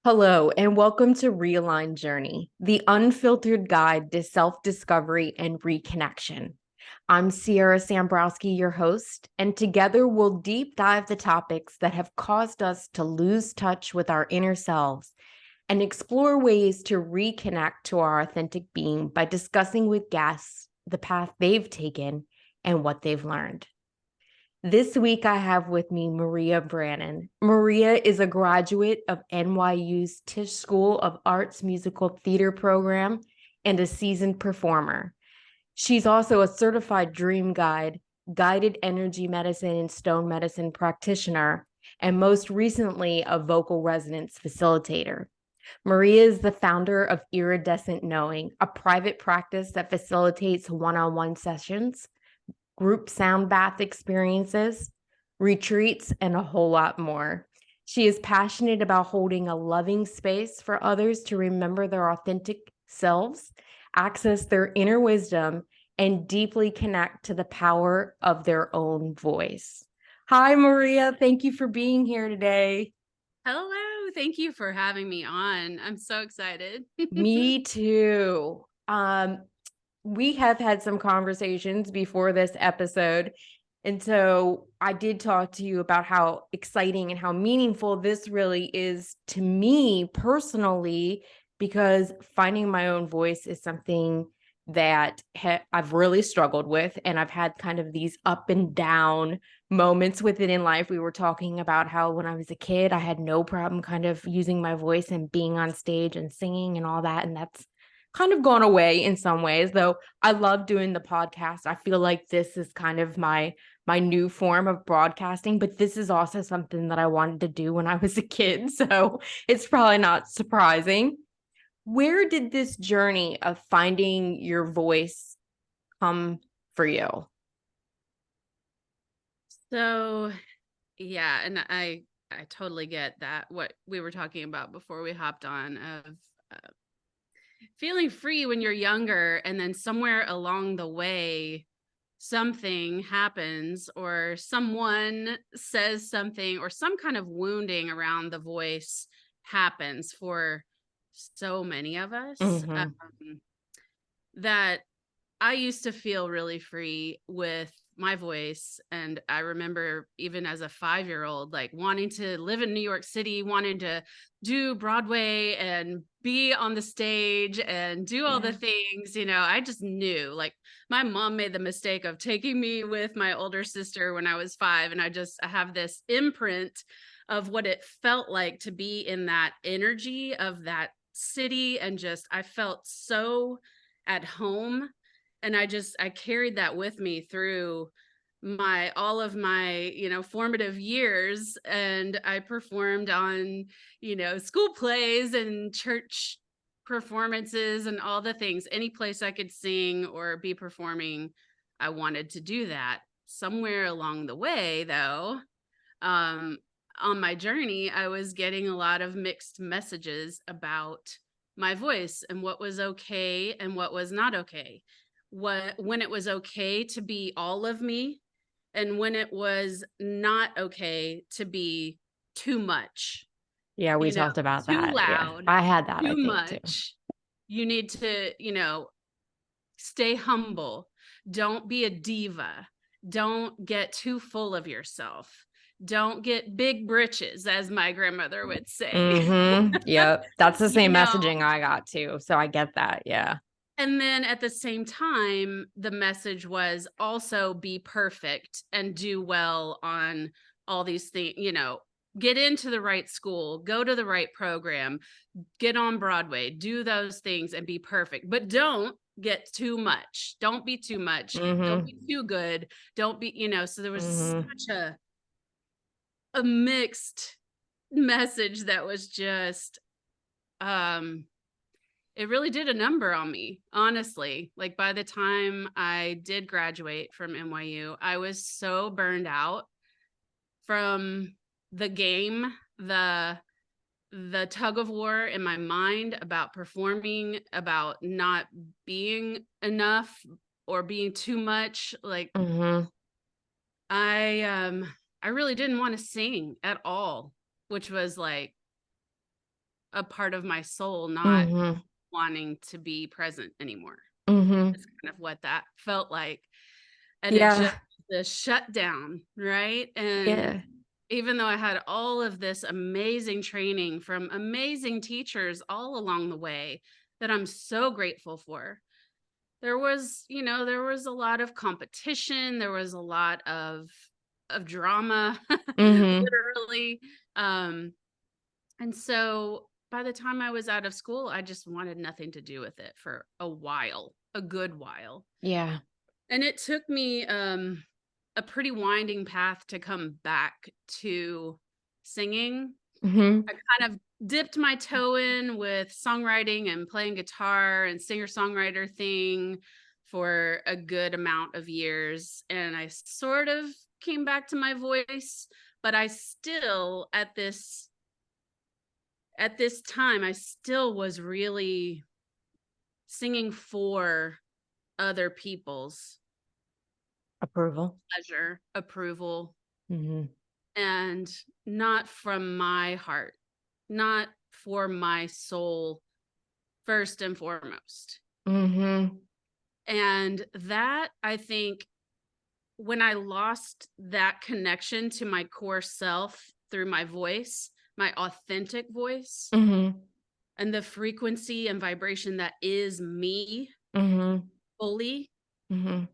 Hello, and welcome to Realign Journey, the unfiltered guide to self-discovery and reconnection. I'm Sierra Sambrowski, your host, and together we'll deep dive the topics that have caused us to lose touch with our inner selves and explore ways to reconnect to our authentic being by discussing with guests the path they've taken and what they've learned. This week, I have with me Maria Brannon. Maria is a graduate of NYU's Tisch School of Arts Musical Theater program and a seasoned performer. She's also a certified dream guide, guided energy medicine and stone medicine practitioner, and most recently, a vocal resonance facilitator. Maria is the founder of Iridescent Knowing, a private practice that facilitates one-on-one sessions, group sound bath experiences, retreats, and a whole lot more. She is passionate about holding a loving space for others to remember their authentic selves, access their inner wisdom, and deeply connect to the power of their own voice. Hi, Maria. Thank you for being here today. Hello, thank you for having me on. I'm so excited. Me too. We have had some conversations before this episode. And so I did talk to you about how exciting and how meaningful this really is to me personally, because finding my own voice is something that I've really struggled with. And I've had kind of these up and down moments with it in life. We were talking about how when I was a kid, I had no problem kind of using my voice and being on stage and singing and all that. And that's kind of gone away in some ways, though I love doing the podcast. I feel like this is kind of my new form of broadcasting, but this is also something that I wanted to do when I was a kid, so it's probably not surprising. Where did this journey of finding your voice come for you? So, yeah, and I totally get that what we were talking about before we hopped on of uh, feeling free when you're younger and then somewhere along the way something happens or someone says something or some kind of wounding around the voice happens for so many of us Mm-hmm. that I used to feel really free with my voice. And I remember even as a 5-year-old, like wanting to live in New York City, wanting to do Broadway and be on the stage and do all the Yeah. things. I just knew like my mom made the mistake of taking me with my older sister when I was 5. And I have this imprint of what it felt like to be in that energy of that city. And just, I felt so at home, and I carried that with me through my all of my formative years, and I performed on school plays and church performances and all the things. Any place I could sing or be performing, I wanted to do that. Somewhere along the way, though, um on my journey, I was getting a lot of mixed messages about my voice and what was okay and what was not okay. When it was okay to be all of me, and when it was not okay to be too much, Yeah, we you know, talked about too that. Yeah. loud, I had that, I too think, too. much. You need to, stay humble. Don't be a diva. Don't get too full of yourself. Don't get big britches, as my grandmother would say. Mm-hmm. Yep. That's the you same know, messaging I got too. So I get that. Yeah. and then at the same time, the message was also be perfect and do well on all these things, get into the right school, go to the right program, get on Broadway, do those things and be perfect. But don't get too much. Don't be too much. Don't be Mm-hmm. too good. Don't be, so there was Mm-hmm. such a mixed message that was just um it really did a number on me, honestly. Like by the time I did graduate from NYU, I was so burned out from the game, the tug of war in my mind about performing, about not being enough or being too much. Like Mm-hmm. I I really didn't want to sing at all, which was like a part of my soul not Mm-hmm. wanting to be present anymore. Mm-hmm. It's kind of what that felt like. And it just Yeah. the shutdown, right? And Yeah. even though I had all of this amazing training from amazing teachers all along the way that I'm so grateful for, there was a lot of competition, there was a lot of drama, Mm-hmm. literally. Um, and so by the time I was out of school, I just wanted nothing to do with it for a while, a good while. Yeah. And it took me a pretty winding path to come back to singing. Mm-hmm. I kind of dipped my toe in with songwriting and playing guitar and singer-songwriter thing for a good amount of years. And I sort of came back to my voice, but I still at this time, I still was really singing for other people's Approval. pleasure, approval, Mm-hmm. and not from my heart, not for my soul first and foremost. Mm-hmm. And that, I think, when I lost that connection to my core self through my voice, my authentic voice, Mm-hmm. and the frequency and vibration that is me Mm-hmm. fully, Mm-hmm.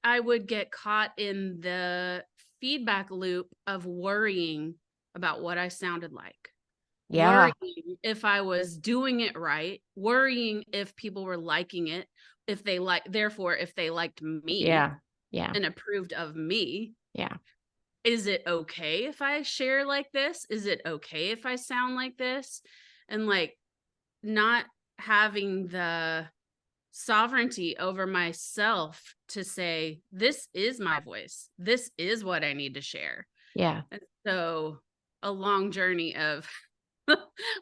I would get caught in the feedback loop of worrying about what I sounded like, Yeah. worrying if I was doing it right, worrying if people were liking it, if they liked me Yeah. Yeah. and approved of me. Yeah. Is it okay if I share like this? Is it okay if I sound like this? And like not having the sovereignty over myself to say, this is my voice. This is what I need to share. Yeah. And so a long journey of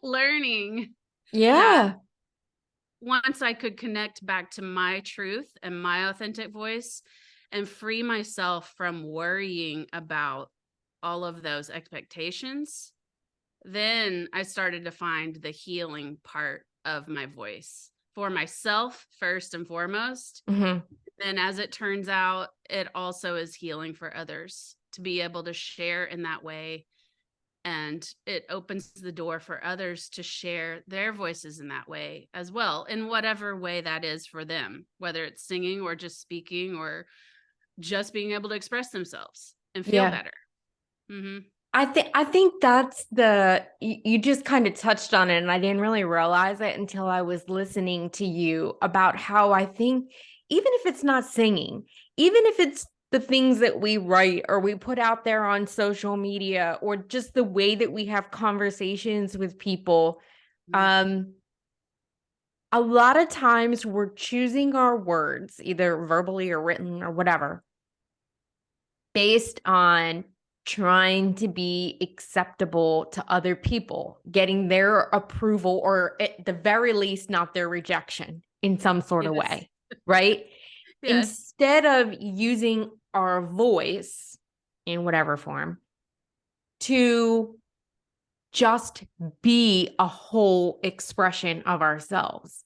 learning that Yeah. once I could connect back to my truth and my authentic voice and free myself from worrying about all of those expectations, then I started to find the healing part of my voice for myself first and foremost. Mm-hmm. Then, as it turns out, it also is healing for others to be able to share in that way. And it opens the door for others to share their voices in that way as well, in whatever way that is for them, whether it's singing or just speaking or just being able to express themselves and feel Yeah. better. Hmm. I think that's you just kind of touched on it, and I didn't really realize it until I was listening to you about how I think even if it's not singing, even if it's the things that we write or we put out there on social media or just the way that we have conversations with people, um a lot of times we're choosing our words, either verbally or written or whatever, based on trying to be acceptable to other people, getting their approval, or at the very least, not their rejection in some sort of Yes. way, right? Yes. Instead of using our voice in whatever form to just be a whole expression of ourselves.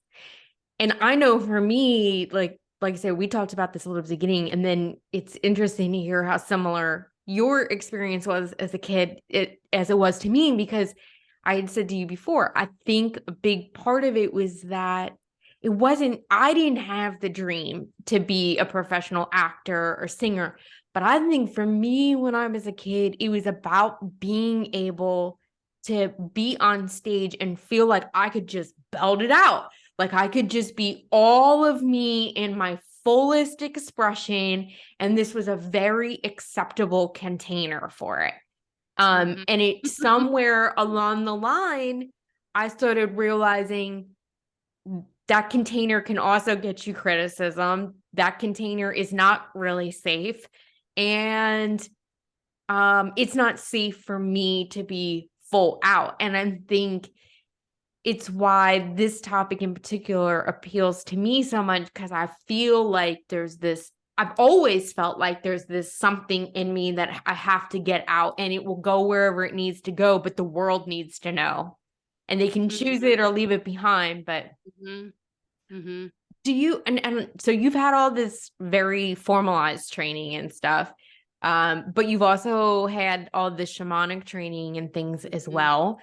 And I know for me, like I said, we talked about this a little at the beginning, and then it's interesting to hear how similar your experience was as a kid as it was to me, because I had said to you before, I think a big part of it was that I didn't have the dream to be a professional actor or singer, but I think for me when I was a kid, it was about being able to be on stage and feel like I could just belt it out. Like I could just be all of me in my fullest expression. And this was a very acceptable container for it. Mhm. And it somewhere along the line, I started realizing that container can also get you criticism. That container is not really safe. And it's not safe for me to be full out. And I think it's why this topic in particular appeals to me so much, because I feel like I've always felt like there's this something in me that I have to get out, and it will go wherever it needs to go, but the world needs to know. and they can choose Mhm. it or leave it behind. But Mhm. Mhm. do you, and so you've had all this very formalized training and stuff, but you've also had all the shamanic training and things as Mhm. well.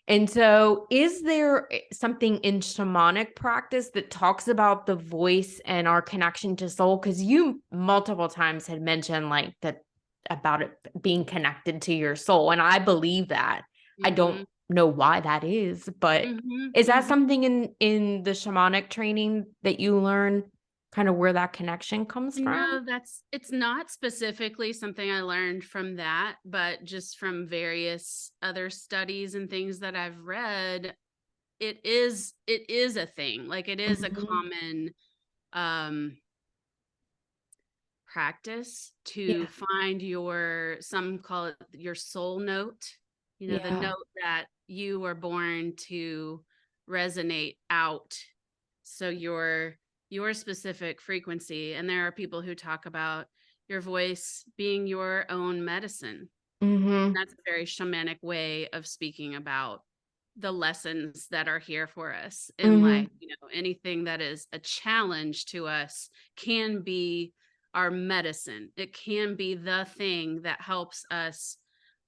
And so is there something in shamanic practice that talks about the voice and our connection to soul? Because you multiple times had mentioned like that about it being connected to your soul. And I believe that. I don't Mhm. know why that is, but Mhm. is that Mhm. something in the shamanic training that you learn kind of where that connection comes from? No, it's not specifically something I learned from that, but just from various other studies and things that I've read, it is a thing. Like it is a Hmm. common practice to Yeah. find some call it your soul note, the Yeah. note that you were born to resonate out. So your specific frequency. And there are people who talk about your voice being your own medicine. Hmm. That's a very shamanic way of speaking about the lessons that are here for us in life. Hmm. Anything that is a challenge to us can be our medicine. It can be the thing that helps us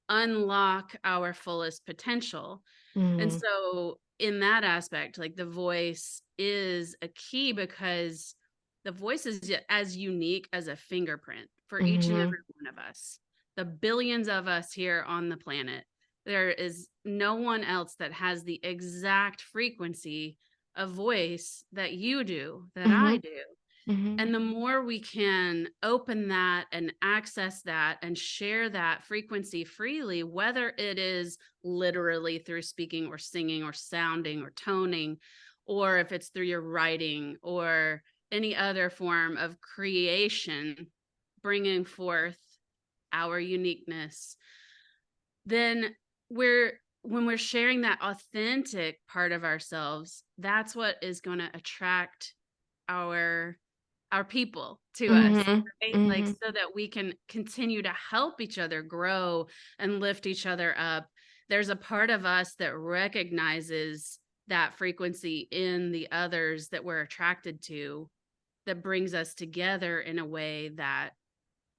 unlock our fullest potential. And Hmm. so, in that aspect, like the voice is a key because the voice is as unique as a fingerprint for each and Hmm. every one of us. The billions of us here on the planet, there is no one else that has the exact frequency of voice that you do, that I Hmm. do. Hmm. And the more we can open that and access that and share that frequency freely, whether it is literally through speaking or singing or sounding or toning, or if it's through your writing or any other form of creation, bringing forth our uniqueness, then when we're sharing that authentic part of ourselves, that's what is going to attract our people to us, Hmm. right? Like Hmm. so that we can continue to help each other grow and lift each other up. There's a part of us that recognizes that frequency in the others that we're attracted to, that brings us together in a way that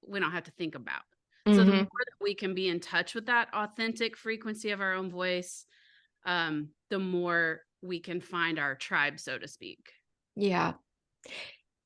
we don't have to think about. So the more Hmm. that we can be in touch with that authentic frequency of our own voice, the more we can find our tribe, so to speak. Yeah.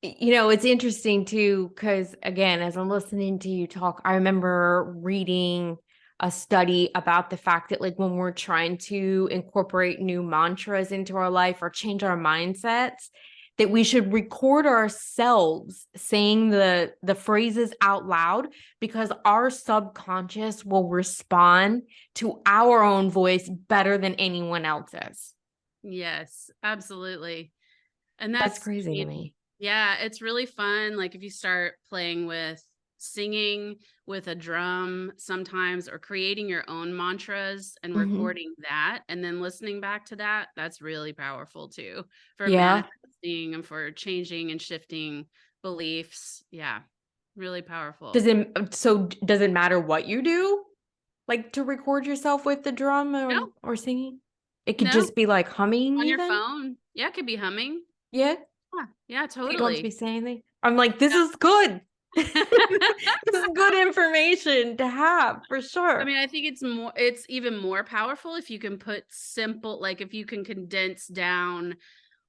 It's interesting too, because again, as I'm listening to you talk, I remember reading a study about the fact that, like, when we're trying to incorporate new mantras into our life or change our mindsets, that we should record ourselves saying the phrases out loud because our subconscious will respond to our own voice better than anyone else's. Yes, absolutely. And That's that's, crazy to me. yeah, it's really fun. Like if you start playing with singing with a drum sometimes, or creating your own mantras and Hmm. recording that and then listening back to that, that's really powerful too for Yeah. manifesting and for changing and shifting beliefs. Yeah, really powerful. Does it matter what you do? Like to record yourself with the drum No, or singing? It could no, just be like humming on your even? phone. Yeah, it could be humming. Yeah. Yeah, yeah, So you don't have to totally. be saying anything. I'm like, this is good. This is good information to have for I sure. mean, I think it's even more powerful if you can put simple, like if you can condense down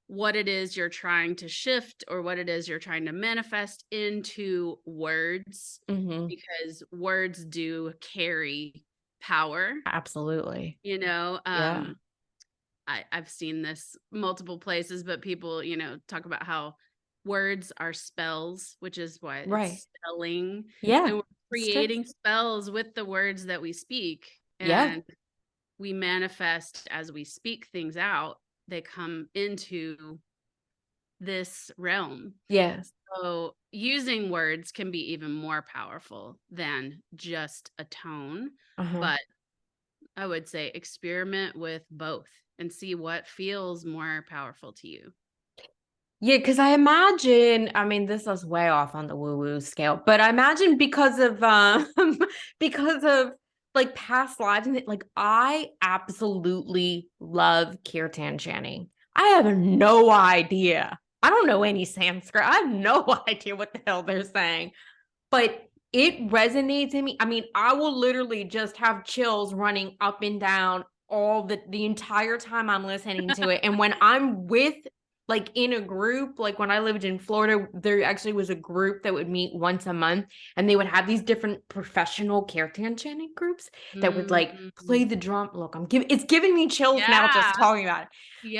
what it is you're trying to shift or what it is you're trying to manifest into words, Hmm. because words do carry power, Absolutely. you know. Yeah. I've seen this multiple places, but people, talk about how words are spells, which is what Right. it's spelling. Yeah. And we're It's true. creating spells with the words that we speak. Yeah. And we manifest as we speak things out, they come into this realm. Yes. So using words can be even more powerful than just a tone. Uh-huh. But I would say experiment with both and see what feels more powerful to you. Yeah, because I imagine, I mean, this is way off on the woo-woo scale, but I imagine because of because of like past lives and like I absolutely love kirtan chanting. I have no idea. I don't know any Sanskrit. I have no idea what the hell they're saying, but it resonates in me. I mean, I will literally just have chills running up and down all the entire time I'm listening to it. And when I'm with like in a group, like when I lived in Florida, there actually was a group that would meet once a month and they would have these different professional kirtan chanting groups that would like play Mhm. the drum. Look, it's giving me chills now just Yeah. talking about it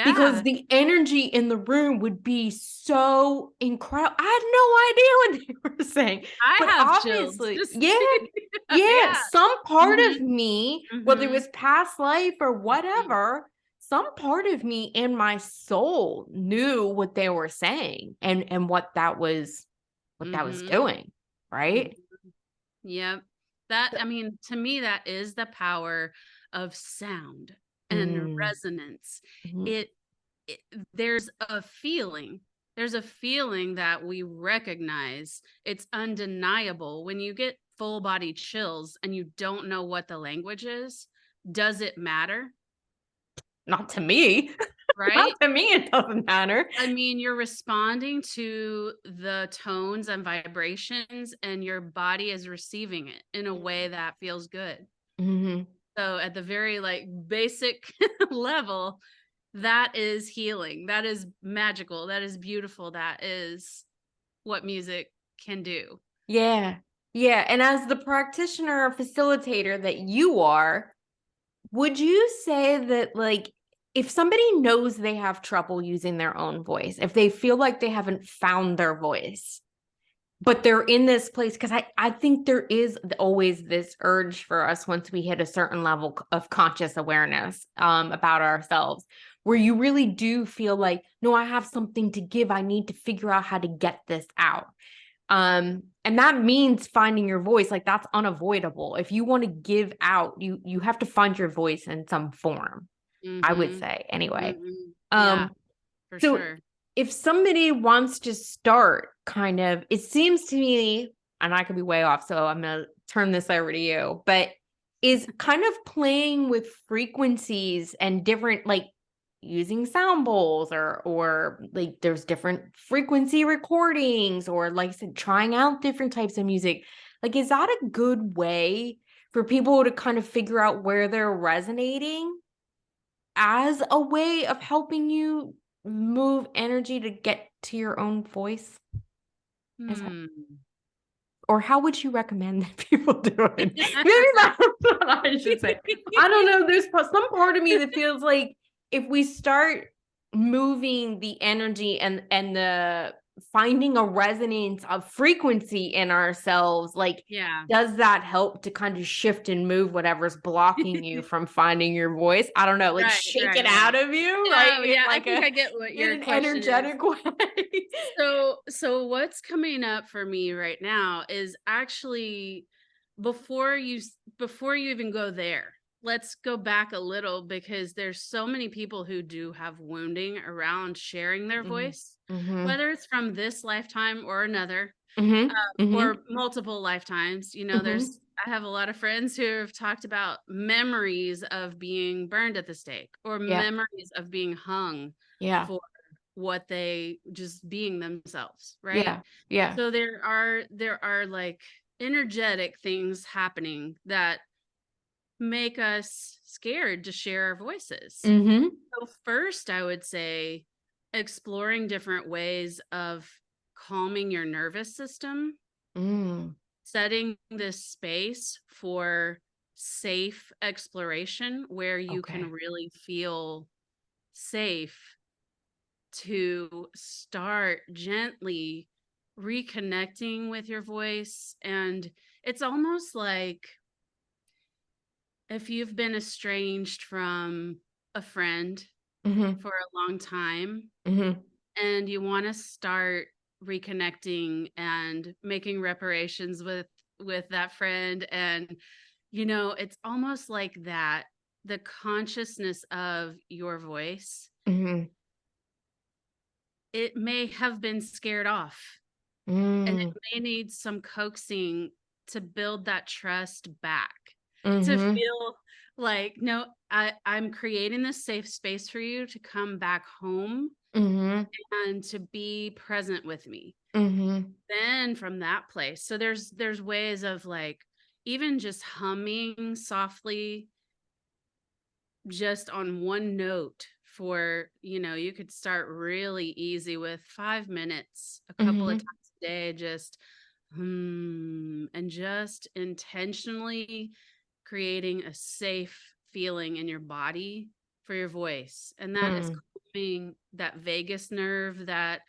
because Yeah. the energy in the room would be so incredible. I had no idea what they were saying, I but have chills. obviously, Just yeah, yeah, yeah. some part Mhm. of me, whether it Mhm. was past life or Mhm. whatever, some part of me in my soul knew what they were saying and what that was Mhm. doing, Mhm. right? Yep. That I mean, to me, that is the power of sound and Mm, resonance. mhm. It, it there's a feeling. There's a feeling that we recognize. It's undeniable. When you get full body chills and you don't know what the language is, does it matter? Not to me. Not Right? to me, it doesn't matter. I mean, you're responding to the tones and vibrations, and your body is receiving it in a way that feels good. Mhm. So, at the very like basic level, that is healing. That is magical. That is beautiful. That is what music can do. Yeah. Yeah. And as the practitioner or facilitator that you are, would you say that, like, if somebody knows they have trouble using their own voice, if they feel like they haven't found their voice, but they're in this place, because I think there is always this urge for us once we hit a certain level of conscious awareness about ourselves, where you really do feel like, no, I have something to give. I need to figure out how to get this out. And that means finding your voice. Like that's unavoidable. If you want to give out, you have to find your voice in some form, I would Mhm. say anyway. Mhm. Yeah, Um, for so sure. if somebody wants to start kind of, it seems to me, and I could be way off, so I'm gonna turn this over to you, but is kind of playing with frequencies and different like using sound bowls or like there's different frequency recordings or like I said, trying out different types of music. Like, is that a good way for people to kind of figure out where they're resonating as a way of helping you move energy to get to your own voice? Is that, Hmm. or how would you recommend that people do it? Maybe that's what I should say. I don't know. There's some part of me that feels like if we start moving the energy and the finding a resonance of frequency in ourselves, like Yeah. does that help to kind of shift and move whatever's blocking you from finding your voice? I don't know, like Right, shake it right, out right. of you, right? Yeah, In yeah, I like think a I get what in your an question is. energetic way. So what's coming up for me right now is actually before you even go there. Let's go back a little because there's so many people who do have wounding around sharing their Mhm. voice, Mhm. whether it's from this lifetime or another, Mhm. Mhm. or multiple lifetimes. You know, Mhm. I have a lot of friends who have talked about memories of being burned at the stake or Yeah. memories of being hung Yeah. for what they just being themselves, right? Yeah. Yeah. So there are like energetic things happening that make us scared to share our voices. Mhm. So first, I would say exploring different ways of calming your nervous system, Mm. setting this space for safe exploration where you can Okay. really feel safe to start gently reconnecting with your voice. And it's almost like if you've been estranged from a friend Mhm. for a long time Mhm. and you want to start reconnecting and making reparations with that friend, and it's almost like that the consciousness of your voice, Mhm. it may have been scared off. And it Mm. may need some coaxing to build that trust back. to Mhm. feel like, no, I'm creating this safe space for you to come back home Mhm. and to be present with me. Mhm. Then from that place, so there's ways of like even just humming softly just on one note for, you could start really easy with 5 minutes a couple of Mhm. times a day, just and just intentionally creating a safe feeling in your body for your voice. And that is Mm. calming that vagus nerve that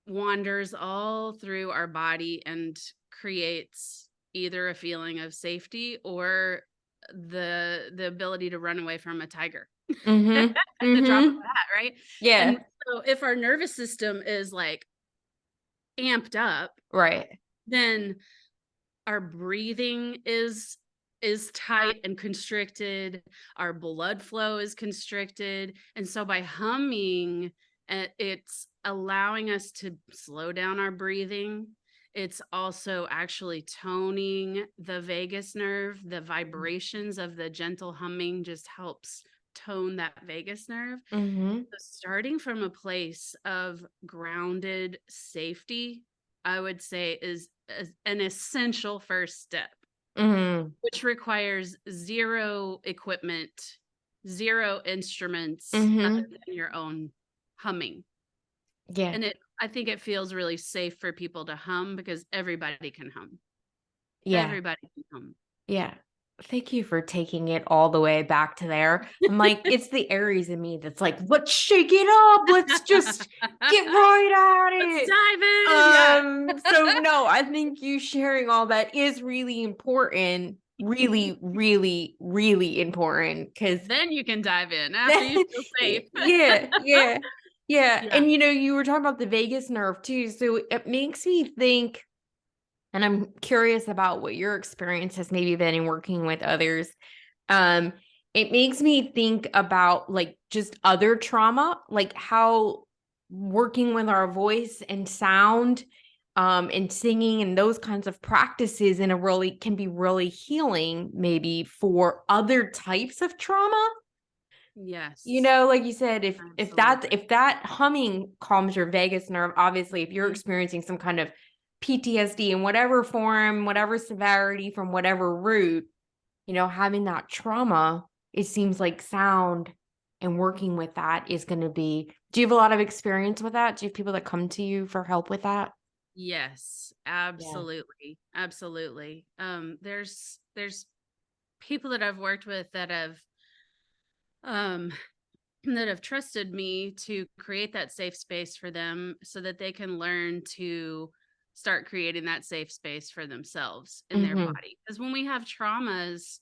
wanders all through our body and creates either a feeling of safety or the ability to run away from a tiger at Mhm. the drop of Mhm. a hat, right? And Yeah. so if our nervous system is like amped up, Right. then our breathing is tight and constricted, our blood flow is constricted, and so by humming, it's allowing us to slow down our breathing. It's also actually toning the vagus nerve. The vibrations of the gentle humming just helps tone that vagus nerve. Mhm. So starting from a place of grounded safety, I would say is an essential first step, Mhm. which requires zero equipment, zero instruments other Mhm. than your own humming. Yeah. And I think it feels really safe for people to hum because everybody can hum. Yeah. Everybody can hum. Yeah. Thank you for taking it all the way back to there. I'm like, it's the Aries in me that's like, let's shake it up. Let's just get right Let's at it. dive in. Yeah. So no, I think you sharing all that is really important. Really, really, really important. Cause Then you can dive in after you feel safe. yeah, yeah, yeah. Yeah. And you were talking about the vagus nerve too. So it makes me think, and I'm curious about what your experience has maybe been in working with others. Um, it makes me think about like just other trauma, like how working with our voice and sound, and singing and those kinds of practices in a really can be really healing maybe for other types of trauma. Yes. Like you said, Absolutely. if that humming calms your vagus nerve, obviously, if you're Mhm. experiencing some kind of PTSD in whatever form, whatever severity, from whatever root, having that trauma, it seems like sound and working with that is going to be. Do you have a lot of experience with that? Do you have people that come to you for help with that? Yes, Yeah. absolutely. Absolutely. There's people that I've worked with um that have trusted me to create that safe space for them so that they can learn to start creating that safe space for themselves in their Mhm. body. Because when we have traumas,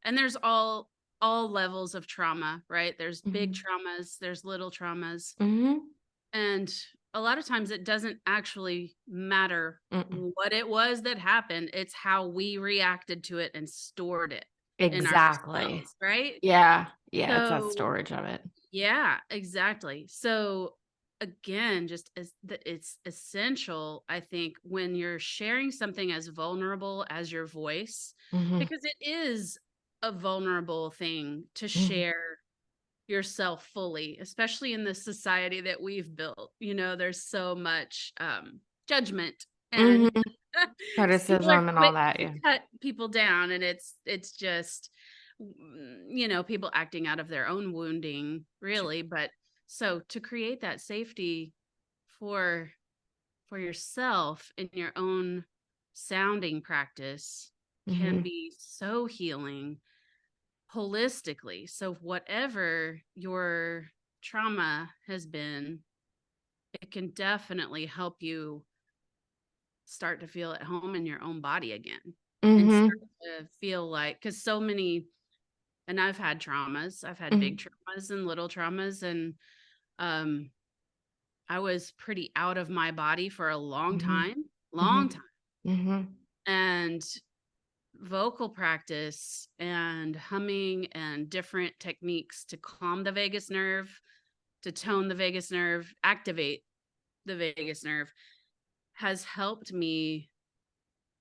and there's all levels of trauma, right? There's big Mhm. traumas, there's little traumas. Mhm. And a lot of times it doesn't actually matter Mm-mm. what it was that happened. It's how we reacted to it and stored it in Exactly. ourselves, right? Yeah. Yeah, it's that So, storage of it. yeah, exactly. So, again, just it's essential, I think, when you're sharing something as vulnerable as your voice, Mhm. because it is a vulnerable thing to Mhm. share yourself fully, especially in the society that we've built. There's so much judgment and Mhm. people are Criticism and all quick that, to yeah. cut people down, and it's just people acting out of their own wounding, Sure. really. But so to create that safety for yourself in your own sounding practice can Mhm. be so healing holistically. So, whatever your trauma has been, it can definitely help you start to feel at home in your own body again and start Mhm. to feel like, because so many, and I've had traumas, I've had big Mhm. traumas and little traumas, and um, I was pretty out of my body for a Mhm. long Mhm. time. Mhm. And vocal practice and humming and different techniques to calm the vagus nerve, to tone the vagus nerve, activate the vagus nerve, has helped me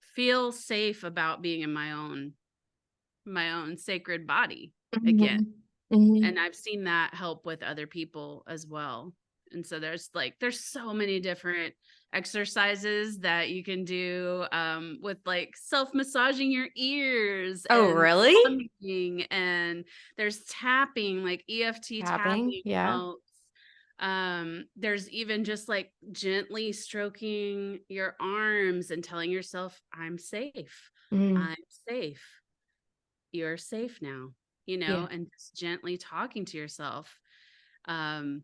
feel safe about being in my my own sacred body again. Mhm. Mhm. And I've seen that help with other people as well. And so there's so many different exercises that you can do with like self-massaging your ears Oh, and really? humming, and there's tapping, like EFT Tapping? tapping Yeah. helps. There's even just like gently stroking your arms and telling yourself, I'm safe. Mhm. I'm safe. You're safe now, Yeah. and just gently talking to yourself. Um,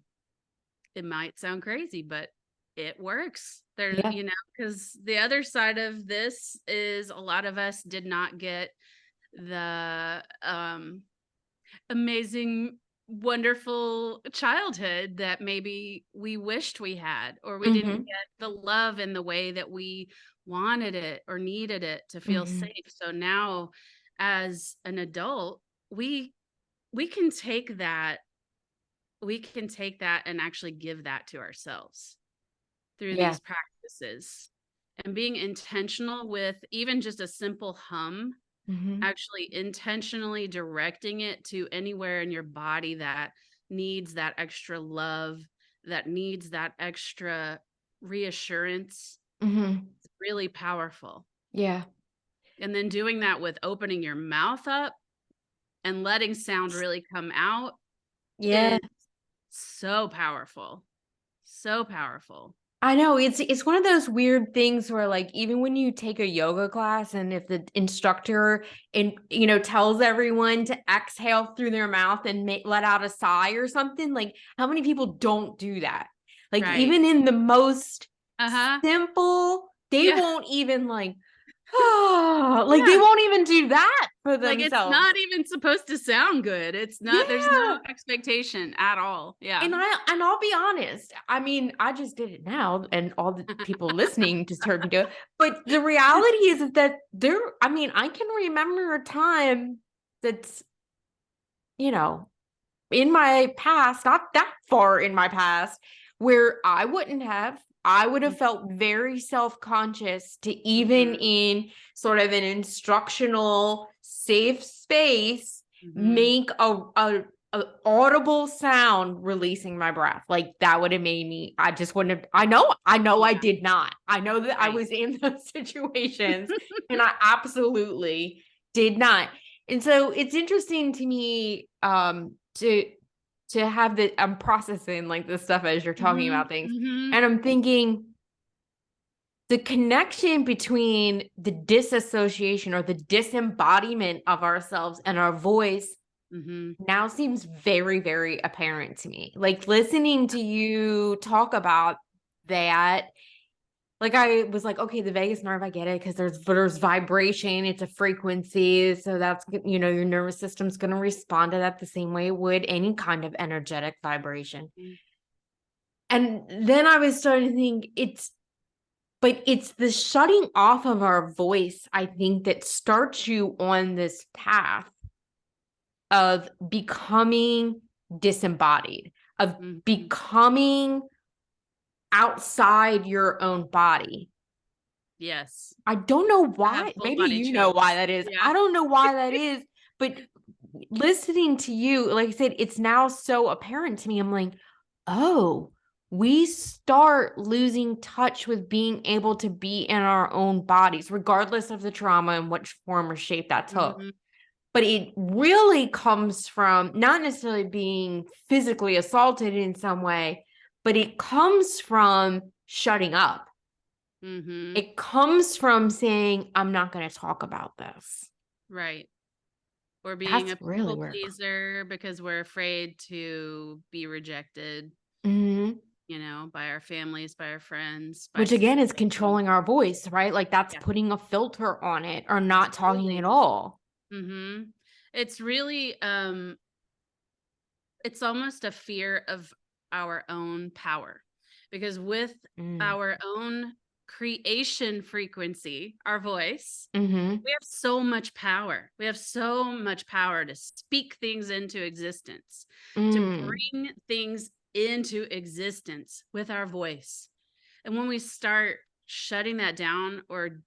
it might sound crazy, but it works. There, Yeah. because the other side of this is a lot of us did not get the amazing, wonderful childhood that maybe we wished we had, or we didn't Mhm. get the love in the way that we wanted it or needed it to feel Mhm. safe. So now, as an adult, we we can take that and actually give that to ourselves through Yeah. these practices, and being intentional with even just a simple hum, Mhm. actually intentionally directing it to anywhere in your body that needs that extra love, that needs that extra reassurance. Mhm. It's really powerful. Yeah. And then doing that with opening your mouth up and letting sound really come out Yeah. is so powerful. So powerful. I know it's one of those weird things where like even when you take a yoga class and if the instructor tells everyone to exhale through their mouth and let out a sigh or something, like how many people don't do that? Like Right. even in the most Uh-huh. simple, they Yeah. won't even like like they Yeah. won't even do that for Like, it's themselves. not even supposed to sound good. It's not There's Yeah. no expectation at all. Yeah. And I'll be honest. I mean, I just did it now, and all the people listening just heard me do it. But the reality is that I mean, I can remember a time that's, you know, in my past, not that far in my past, where I would have felt very self-conscious to even Mhm. in sort of an instructional safe space Mhm. make a audible sound releasing my breath. Like that would have made me, I just wouldn't have, I know I Yeah, did not. I know that I right. was in those situations and I absolutely did not. And so it's interesting to me to have the I'm processing like this stuff as you're talking Mhm. about things. Mhm. And I'm thinking the connection between the disassociation or the disembodiment of ourselves and our voice Mhm. now seems very, very apparent to me. Like listening to you talk about that, like I was like, okay, the vagus nerve, I get it because there's vibration, it's a frequency, so that's your nervous system's going to respond to that the same way it would any kind of energetic vibration. Mm. And then I was starting to think it's the shutting off of our voice, I think, that starts you on this path of becoming disembodied, of Mhm. becoming outside your own body. Yes. I don't know I have why. full Maybe body you know why chills. that is. Yeah. I don't know why that is, but listening to you, like I said, it's now so apparent to me. I'm like, oh, we start losing touch with being able to be in our own bodies, regardless of the trauma and which form or shape that took. Mhm. But it really comes from not necessarily being physically assaulted in some way, but it comes from shutting up. Mhm. It comes from saying, I'm not going to talk about this. Right. Or being That's a really people where pleaser because we're afraid to be rejected, Mhm. by our families, by our friends, by Which again is society. controlling our voice, right? Like that's Yeah, putting a filter on it or not talking at absolutely. all. Mhm. It's really, it's almost a fear of our own power, because with Mm. our own creation frequency, our voice, Mhm. we have so much power. We have so much power to speak things into existence, to Mm. bring things into existence with our voice. And when we start shutting that down or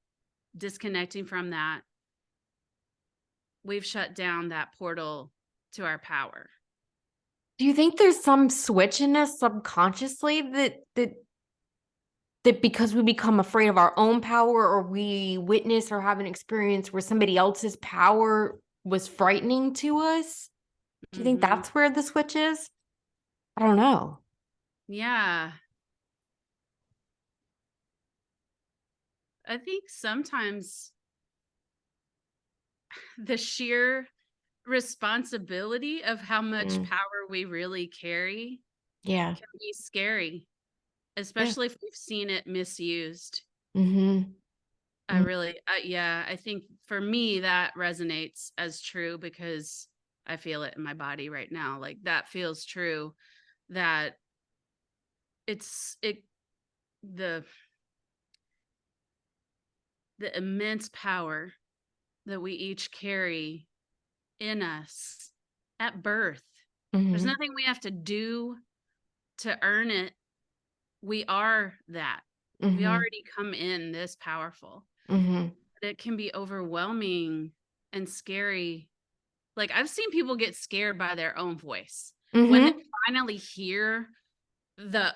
disconnecting from that, we've shut down that portal to our power. Do you think there's some switch in us subconsciously that because we become afraid of our own power, or we witness or have an experience where somebody else's power was frightening to us? Do you think Mm-hmm. that's where the switch is? I don't know. Yeah. I think sometimes the sheer responsibility of how much Mm, power we really carry yeah. can be scary, Yeah. especially if we've seen it misused. Mm-hmm. Yeah, I think for me that resonates as true because I feel it in my body right now. Like that feels true that it the the immense power that we each carry in us at birth. There's Mm-hmm. nothing we have to do to earn it. We are that. We Mm-hmm. already come in this powerful. Mm-hmm. But it can be overwhelming and scary. Like I've seen people get scared by their own voice when they Mm-hmm. finally hear the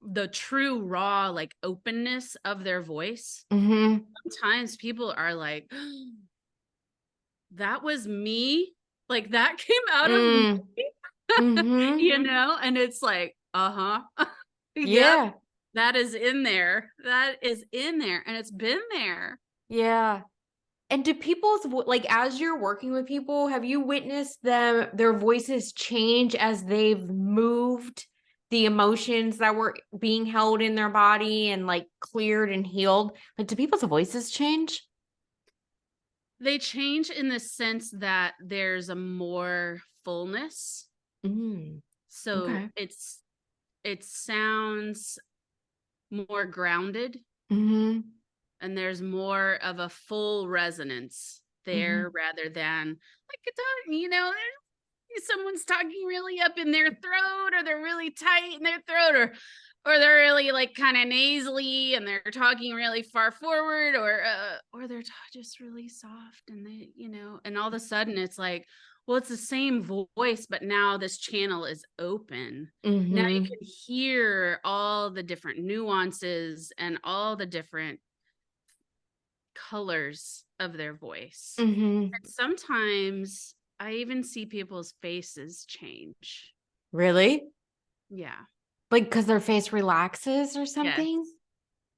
the true raw like openness of their voice. Mm-hmm. Sometimes people are like, that was me. Like that came out of me, Mm. Mm-hmm. and it's like, uh-huh. Yep, Yeah. that is in there. That is in there, and it's been there. Yeah. And do like, as you're working with people, have you witnessed their voices change as they've moved the emotions that were being held in their body and like cleared and healed? Like, do people's voices change? They change in the sense that there's a more fullness. Mm, So okay. it sounds more grounded, Mm-hmm. and there's more of a full resonance Mm-hmm. there rather than like someone's talking really up in their throat, or they're really tight in their throat, or they're really like kind of nasally and they're talking really far forward, or they're just really soft, and and all of a sudden it's like, well, it's the same voice, but now this channel is open. Now you Mm-hmm. can hear all the different nuances and all the different colors of their voice. Mm-hmm. And sometimes I even see people's faces change. Really? Yeah. Like, because their face relaxes or Yes. something?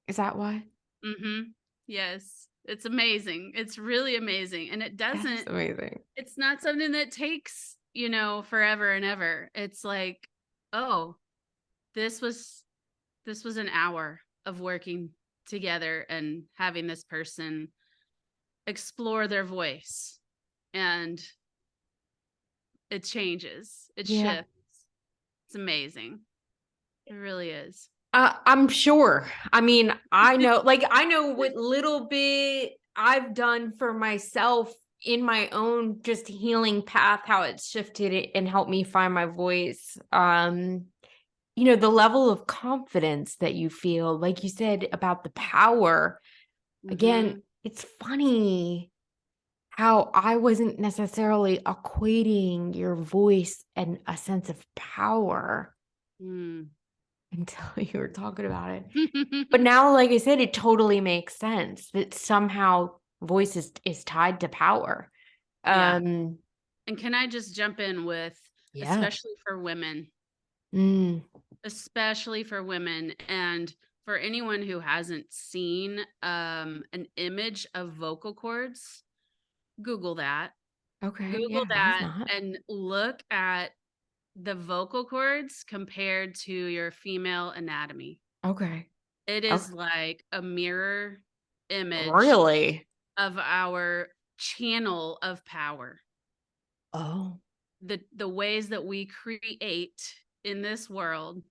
Is that why? Mhm. Yes. It's amazing. It's really amazing. And That is amazing. it's not something that takes, forever and ever. It's like, oh, this was this was an hour of working together and having this person explore their voice, and it changes. It Yeah. shifts. It's amazing. It really is. I'm sure. I mean, I know what little bit I've done for myself in my own just healing path, how it's shifted it and helped me find my voice. The level of confidence that you feel, like you said about the power. Again, Mhm. it's funny how I wasn't necessarily equating your voice and a sense of power Mm. until you were talking about it. But now, like I said, it totally makes sense that somehow voice is tied to power. Yeah. Um, And can I just jump in with, yeah. especially for women, Mm, especially for women, and for anyone who hasn't seen an image of vocal cords, Google that. okay. Google Yeah, I have that not. and look at the vocal cords compared to your female anatomy. Okay. It Okay. is like a mirror image Really? of our channel of power. Oh, The ways that we create in this world,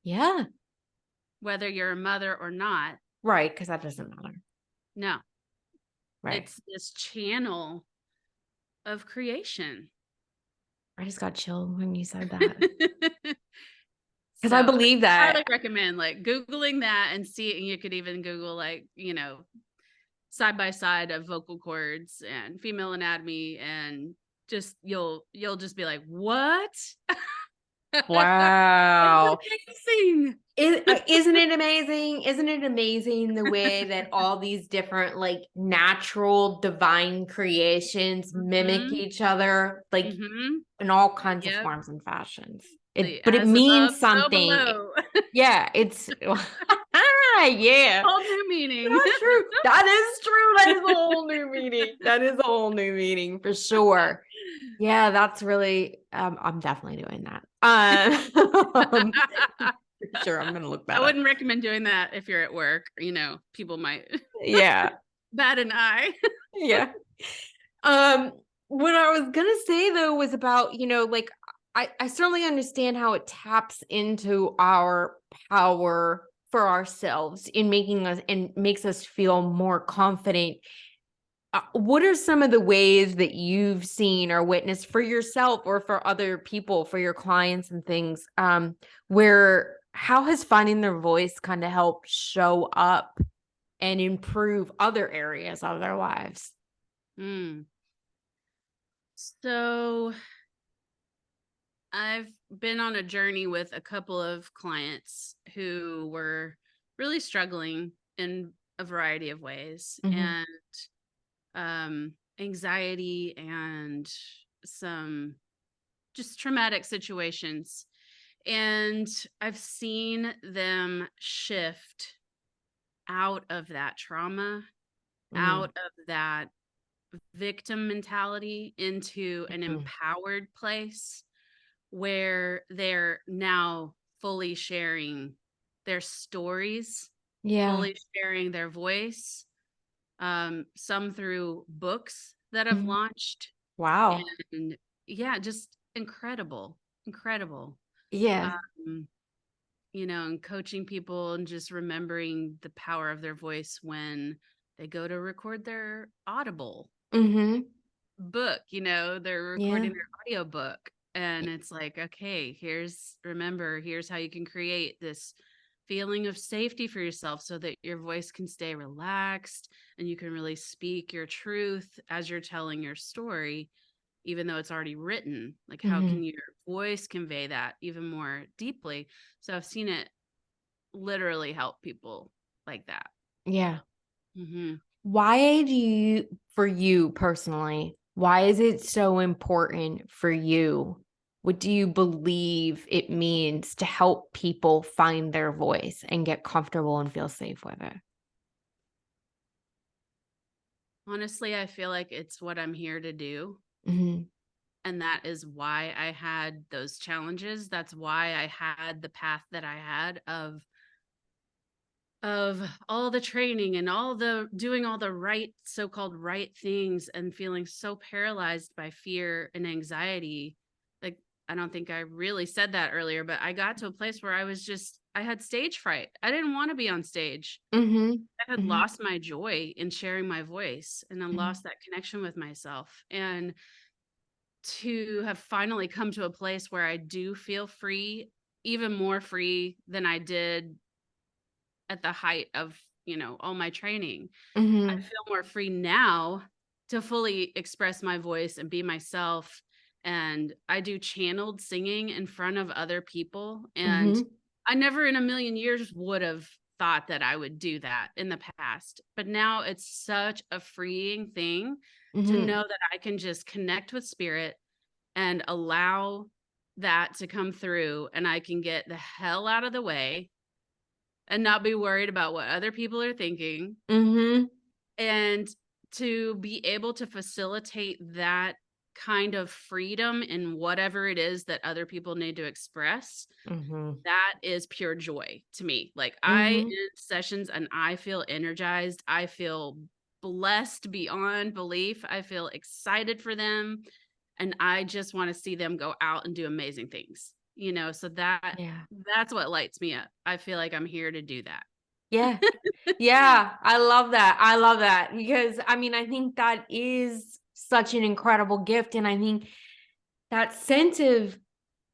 yeah. whether you're a mother or not. Right. Because that doesn't matter. No, Right. it's this channel of creation. I just got chilled when you said that because So I I believe highly that. recommend like Googling that and see it. And you could even Google like, side by side of vocal cords and female anatomy, and just you'll just be like, what? Wow. It's amazing. Isn't it amazing? Isn't it amazing the way that all these different like natural divine creations mimic Hmm. each other, like Hmm. in all kinds of Yep. forms and fashions? The But it as above, means so something. below. Yeah, it's yeah. Whole new meaning. That's true. That is true. That is a whole new meaning. That is a whole new meaning for sure. Yeah, that's really I'm definitely doing that. For sure. I'm gonna look I that up. wouldn't recommend doing that if you're at work. People might Yeah. bat an eye. Yeah. Um, what I was gonna say though was about, like I certainly understand how it taps into our power for ourselves in making us and makes us feel more confident. What are some of the ways that you've seen or witnessed for yourself or for other people, for your clients and things, where how has finding their voice kind of helped show up and improve other areas of their lives? Mm. So I've been on a journey with a couple of clients who were really struggling in a variety of ways, Mhm. and anxiety and some just traumatic situations. And I've seen them shift out of that trauma, Mm. out of that victim mentality into an Mhm. empowered place where they're now fully sharing their stories, Yeah. fully sharing their voice, some through books that have Mhm. launched. Wow. And yeah, just incredible, incredible. Yeah. Um, and coaching people and just remembering the power of their voice when they go to record their Audible Mhm. book, they're Yeah. recording their audio book. And it's like, okay, here's how you can create this feeling of safety for yourself so that your voice can stay relaxed and you can really speak your truth as you're telling your story, even though it's already written. Like, how can Mhm. your voice convey that even more deeply? So I've seen it literally help people like that. Yeah. Hmm. Why do you, for you personally, why is it so important for you? What do you believe it means to help people find their voice and get comfortable and feel safe with it? Honestly, I feel like it's what I'm here to do. Mhm. And that is why I had those challenges. That's why I had the path that I had of all the training and all the doing all the right so-called right things and feeling so paralyzed by fear and anxiety. Like, I don't think I really said that earlier, but I got to a place where I had stage fright. I didn't want to be on stage. Mhm. I had Mhm. lost my joy in sharing my voice, and I Mhm. lost that connection with myself. And to have finally come to a place where I do feel free, even more free than I did at the height of, all my training. I Mhm. feel more free now to fully express my voice and be myself. And I do channeled singing in front of other people. And Mhm. I never in a million years would have thought that I would do that in the past. But now it's such a freeing thing to Mhm. know that I can just connect with spirit and allow that to come through, and I can get the hell out of the way and not be worried about what other people are thinking, Mhm. and to be able to facilitate that kind of freedom in whatever it is that other people need to express. Mhm. That is pure joy to me. Like, I Mhm. end sessions and I feel energized. I feel blessed beyond belief. I feel excited for them, and I just want to see them go out and do amazing things. So Yeah. that's what lights me up. I feel like I'm here to do that. Yeah. Yeah, I love that. I love that because I mean, I think that is such an incredible gift. And I think that sense of,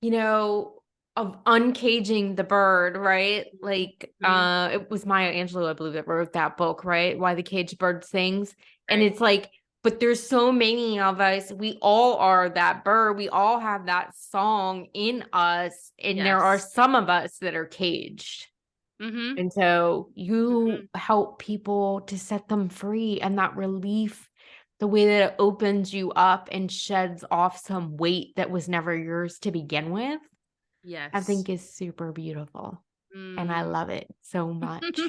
you know, of uncaging the bird, right? Like Mhm. it was Maya Angelou, I believe, that wrote that book, right? Why the Caged Bird Sings. And Right. it's like, but there's so many of us, we all are that bird, we all have that song in us, and there are Yes. some of us that are caged. Mhm. And so you Mhm. help people to set them free, and that relief, the way that it opens you up and sheds off some weight that was never yours to begin with, I Yes. think is super beautiful. And I Mm. love it so much.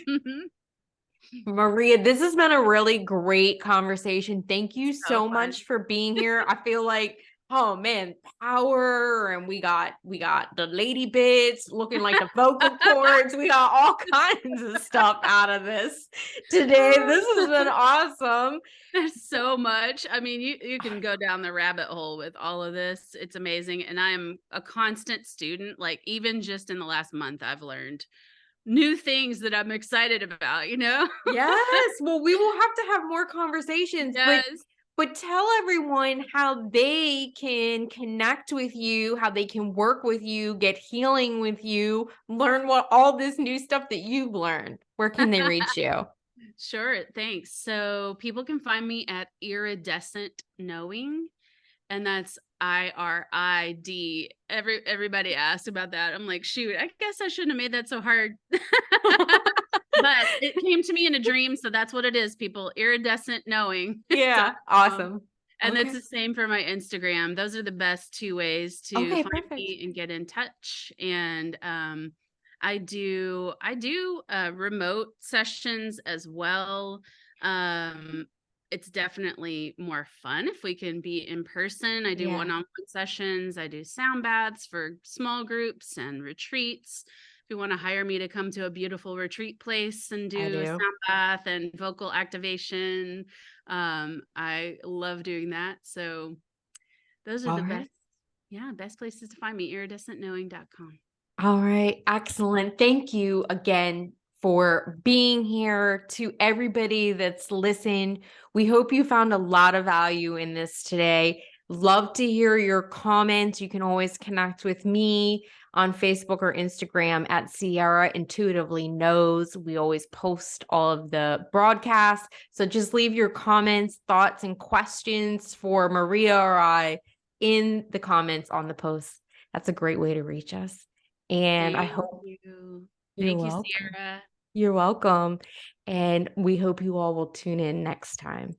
Maria, this has been a really great conversation. Thank you So so fun. much for being here. I feel like, oh man, power, and we got the lady bits looking like the vocal cords. We got all kinds of stuff out of this today. This has been awesome. There's so much. I mean, you can go down the rabbit hole with all of this. It's amazing, and I am a constant student. Like, even just in the last month, I've learned new things that I'm excited about, you know? Yes. Well, we will have to have more conversations, Yes. but tell everyone how they can connect with you, how they can work with you, get healing with you, learn what all this new stuff that you've learned. Where can they reach you? Sure, thanks. So, people can find me at Iridescent Knowing, and that's IRID. Everybody asked about that. I'm like, "Shoot, I guess I shouldn't have made that so hard." But it came to me in a dream, so that's what it is, people. Iridescent Knowing. Yeah, awesome. And it's Okay. the same for my Instagram. Those are the best 2 ways to Okay, find perfect. me and get in touch, and, I do remote sessions as well. Um, it's definitely more fun if we can be in person. I do Yeah, one-on-one sessions. I do sound baths for small groups and retreats. If you wanna hire me to come to a beautiful retreat place and I do a do. sound bath and vocal activation, I love doing that. So those are All the best, right. yeah, best places to find me, iridescentknowing.com. All right, excellent. Thank you again for being here. To everybody that's listened, we hope you found a lot of value in this today. Love to hear your comments. You can always connect with me on Facebook or Instagram at Sierra Intuitively Knows. We always post all of the broadcasts. So just leave your comments, thoughts, and questions for Maria or I in the comments on the post. That's a great way to reach us. And I Thank hope you. you're Thank you, welcome. Sierra. You're welcome. And we hope you all will tune in next time.